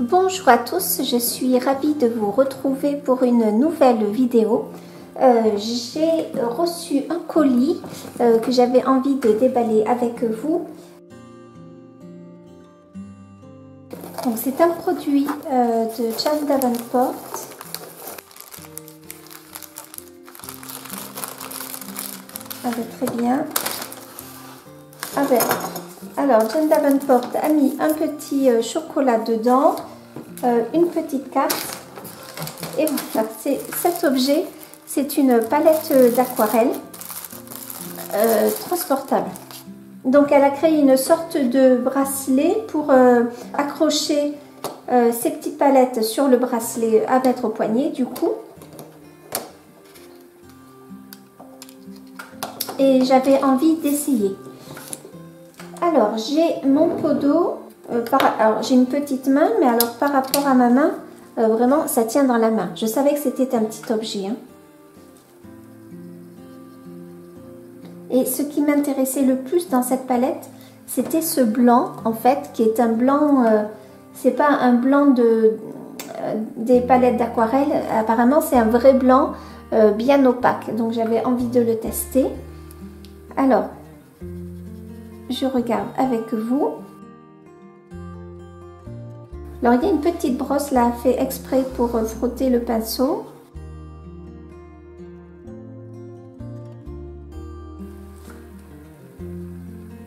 Bonjour à tous, je suis ravie de vous retrouver pour une nouvelle vidéo. J'ai reçu un colis que j'avais envie de déballer avec vous. Donc c'est un produit de Jane Davenport. Ah ben, très bien. Ah ben, alors Jane Davenport a mis un petit chocolat dedans, une petite carte. Et voilà, cet objet, c'est une palette d'aquarelle transportable. Donc elle a créé une sorte de bracelet pour accrocher ces petites palettes sur le bracelet à mettre au poignet du coup. Et j'avais envie d'essayer. Alors j'ai mon pot d'eau, alors j'ai une petite main, mais alors par rapport à ma main, vraiment ça tient dans la main. Je savais que c'était un petit objet. Hein. Et ce qui m'intéressait le plus dans cette palette, c'était ce blanc en fait, qui est un blanc, c'est pas un blanc des palettes d'aquarelle, apparemment c'est un vrai blanc bien opaque. Donc j'avais envie de le tester. Alors, je regarde avec vous. Alors il y a une petite brosse là, fait exprès pour frotter le pinceau.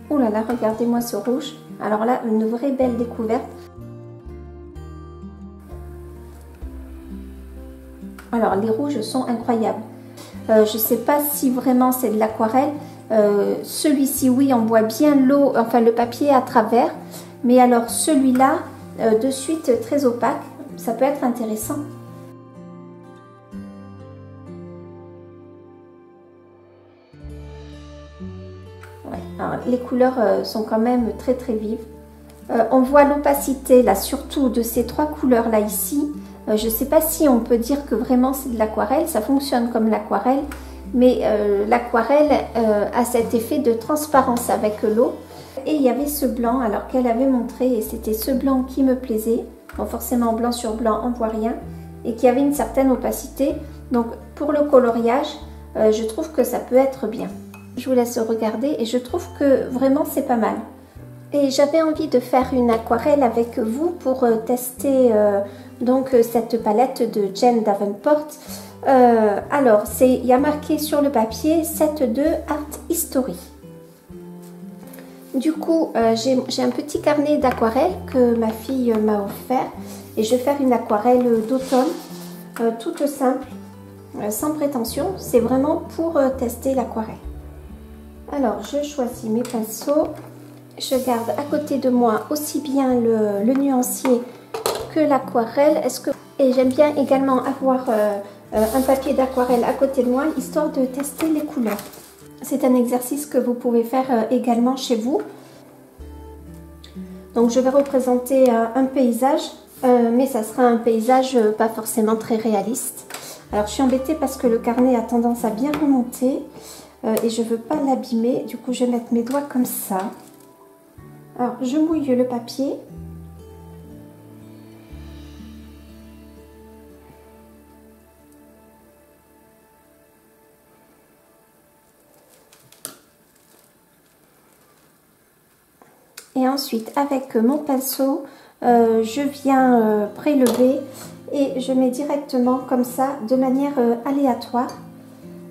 Oh là là, regardez-moi ce rouge. Alors là, une vraie belle découverte. Alors les rouges sont incroyables. Je ne sais pas si vraiment c'est de l'aquarelle. Celui-ci, oui, on voit bien l'eau, enfin le papier à travers. Mais alors celui-là, de suite très opaque, ça peut être intéressant. Ouais, alors, les couleurs sont quand même très très vives. On voit l'opacité là, surtout de ces trois couleurs là ici. Je ne sais pas si on peut dire que vraiment c'est de l'aquarelle, ça fonctionne comme l'aquarelle, mais l'aquarelle a cet effet de transparence avec l'eau. Et il y avait ce blanc alors qu'elle avait montré, et c'était ce blanc qui me plaisait. Bon, forcément blanc sur blanc on voit rien, et qui avait une certaine opacité. Donc pour le coloriage, je trouve que ça peut être bien. Je vous laisse regarder et je trouve que vraiment c'est pas mal. Et j'avais envie de faire une aquarelle avec vous pour tester donc cette palette de Jane Davenport. Alors, il y a marqué sur le papier Set 2 Art History. Du coup, j'ai un petit carnet d'aquarelle que ma fille m'a offert. Et je vais faire une aquarelle d'automne, toute simple, sans prétention. C'est vraiment pour tester l'aquarelle. Alors, je choisis mes pinceaux. Je garde à côté de moi aussi bien le nuancier que l'aquarelle. Et j'aime bien également avoir un papier d'aquarelle à côté de moi, histoire de tester les couleurs. C'est un exercice que vous pouvez faire également chez vous. Donc je vais représenter un paysage, mais ça sera un paysage pas forcément très réaliste. Alors je suis embêtée parce que le carnet a tendance à bien remonter et je ne veux pas l'abîmer. Du coup je vais mettre mes doigts comme ça. Alors, je mouille le papier. Et ensuite, avec mon pinceau, je viens prélever et je mets directement comme ça, de manière aléatoire.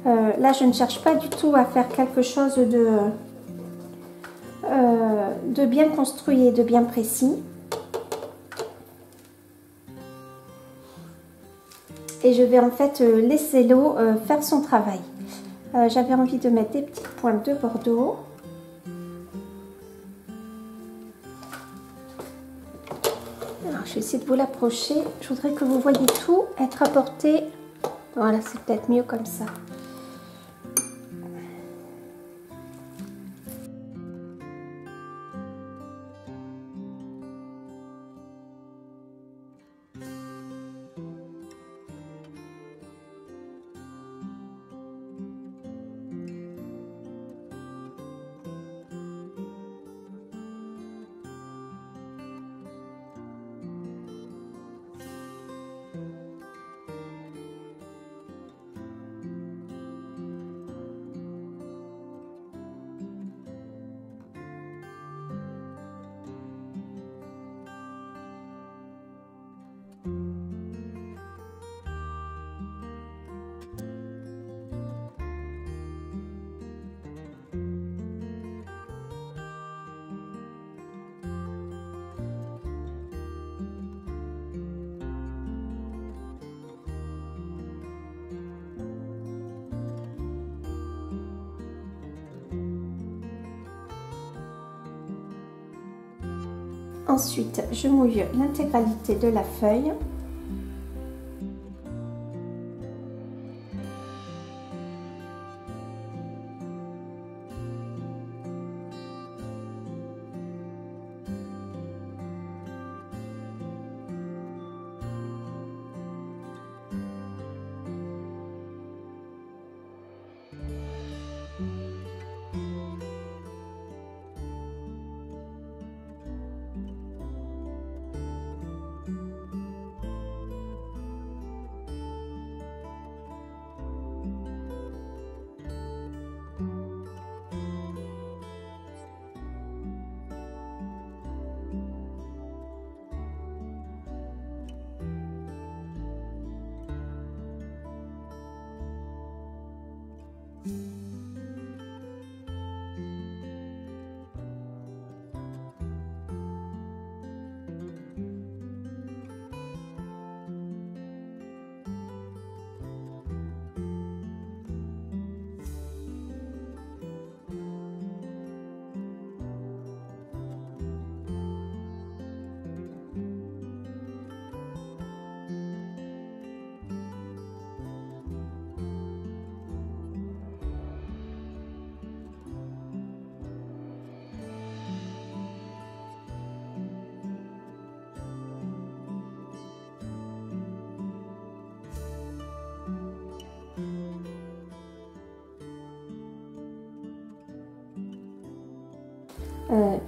Là, je ne cherche pas du tout à faire quelque chose de bien construit et de bien précis. Et je vais en fait laisser l'eau faire son travail. J'avais envie de mettre des petites pointes de Bordeaux. Alors, je vais essayer de vous l'approcher. Je voudrais que vous voyez tout être apporté. Voilà, c'est peut-être mieux comme ça. Ensuite, je mouille l'intégralité de la feuille.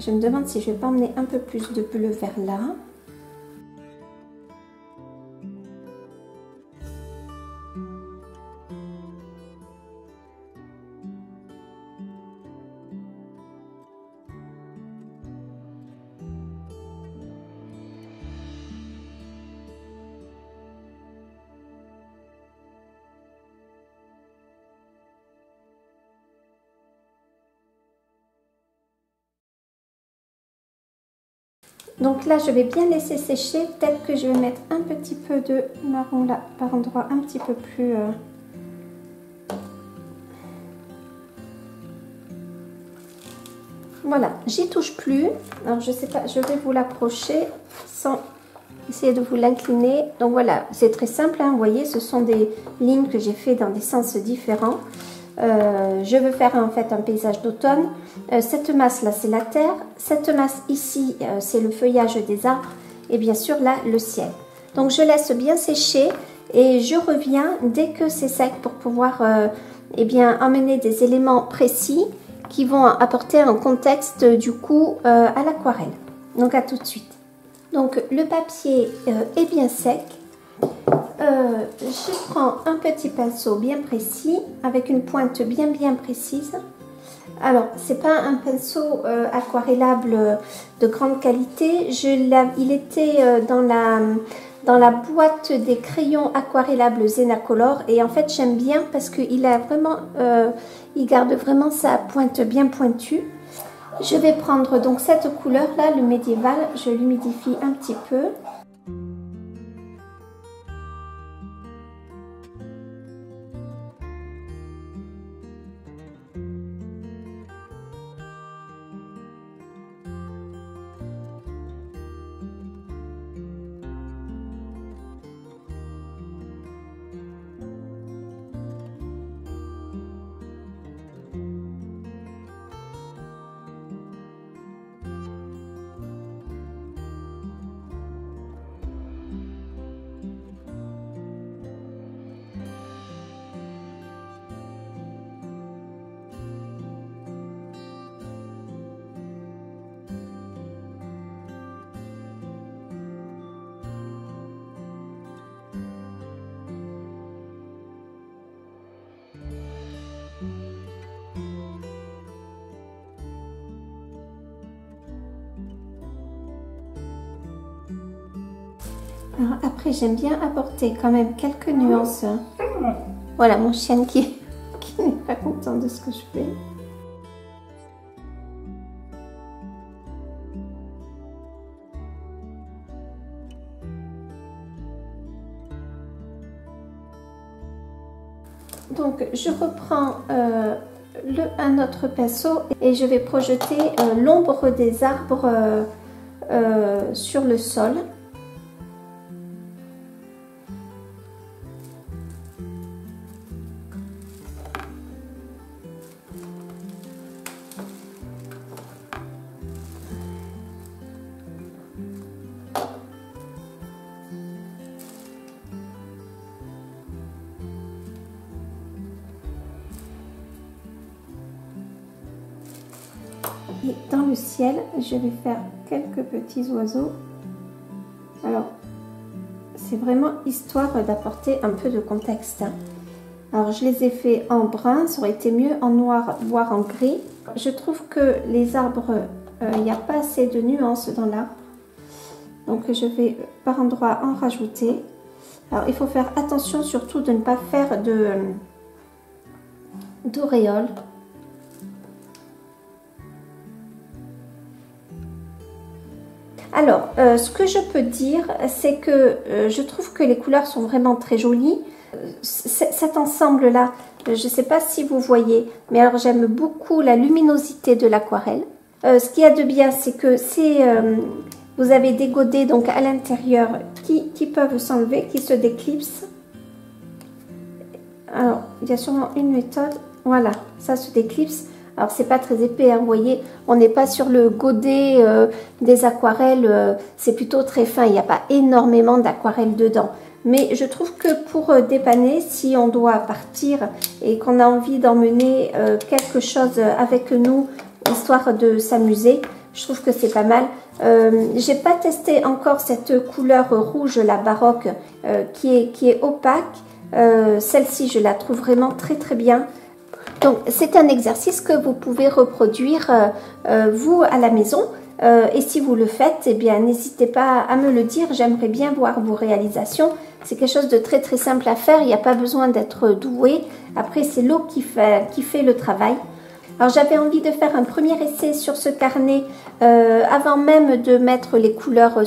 Je me demande si je vais pas emmener un peu plus de bleu vers là. Donc là, je vais bien laisser sécher. Peut-être que je vais mettre un petit peu de marron là, par endroit un petit peu plus... Voilà, j'y touche plus. Alors, je sais pas, je vais vous l'approcher sans essayer de vous l'incliner. Donc voilà, c'est très simple, hein, vous voyez, ce sont des lignes que j'ai fait dans des sens différents. Je veux faire en fait un paysage d'automne. Cette masse là, c'est la terre. Cette masse ici, c'est le feuillage des arbres. Et bien sûr là, le ciel. Donc je laisse bien sécher et je reviens dès que c'est sec pour pouvoir eh bien, emmener des éléments précis qui vont apporter un contexte du coup à l'aquarelle. Donc à tout de suite. Donc le papier est bien sec. Je prends un petit pinceau bien précis avec une pointe bien précise. Alors c'est pas un pinceau aquarellable de grande qualité. Il était dans la boîte des crayons aquarellables Zenacolor et en fait j'aime bien parce qu'il a vraiment, il garde vraiment sa pointe bien pointue. Je vais prendre donc cette couleur là, le médiéval. Je l'humidifie un petit peu. Alors après, j'aime bien apporter quand même quelques nuances. Voilà mon chien qui n'est pas content de ce que je fais. Donc je reprends un autre pinceau et je vais projeter l'ombre des arbres sur le sol. Et dans le ciel, je vais faire quelques petits oiseaux. Alors, c'est vraiment histoire d'apporter un peu de contexte, hein. Alors, je les ai fait en brun, ça aurait été mieux en noir, voire en gris. Je trouve que les arbres, il n'y a pas assez de nuances dans l'arbre. Donc, je vais par endroits en rajouter. Alors, il faut faire attention surtout de ne pas faire d'auréole. Alors, ce que je peux dire, c'est que je trouve que les couleurs sont vraiment très jolies. Cet ensemble-là, je ne sais pas si vous voyez, mais alors j'aime beaucoup la luminosité de l'aquarelle. Ce qu'il y a de bien, c'est que vous avez des godets donc à l'intérieur qui peuvent s'enlever, qui se déclipsent. Alors, il y a sûrement une méthode. Voilà, ça se déclipse. Alors, c'est pas très épais, hein, vous voyez, on n'est pas sur le godet des aquarelles, c'est plutôt très fin, il n'y a pas énormément d'aquarelles dedans. Mais je trouve que pour dépanner, si on doit partir et qu'on a envie d'emmener quelque chose avec nous, histoire de s'amuser, je trouve que c'est pas mal. J'ai pas testé encore cette couleur rouge, la baroque, qui est opaque. Celle-ci, je la trouve vraiment très très bien. Donc, c'est un exercice que vous pouvez reproduire vous à la maison. Et si vous le faites, eh bien, n'hésitez pas à me le dire. J'aimerais bien voir vos réalisations. C'est quelque chose de très très simple à faire. Il n'y a pas besoin d'être doué. Après, c'est l'eau qui fait le travail. Alors, j'avais envie de faire un premier essai sur ce carnet avant même de mettre les couleurs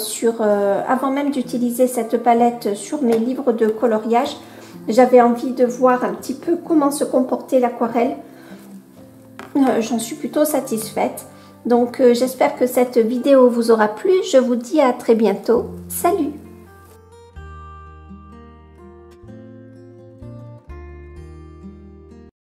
avant même d'utiliser cette palette sur mes livres de coloriage. J'avais envie de voir un petit peu comment se comportait l'aquarelle. J'en suis plutôt satisfaite. Donc, j'espère que cette vidéo vous aura plu. Je vous dis à très bientôt. Salut!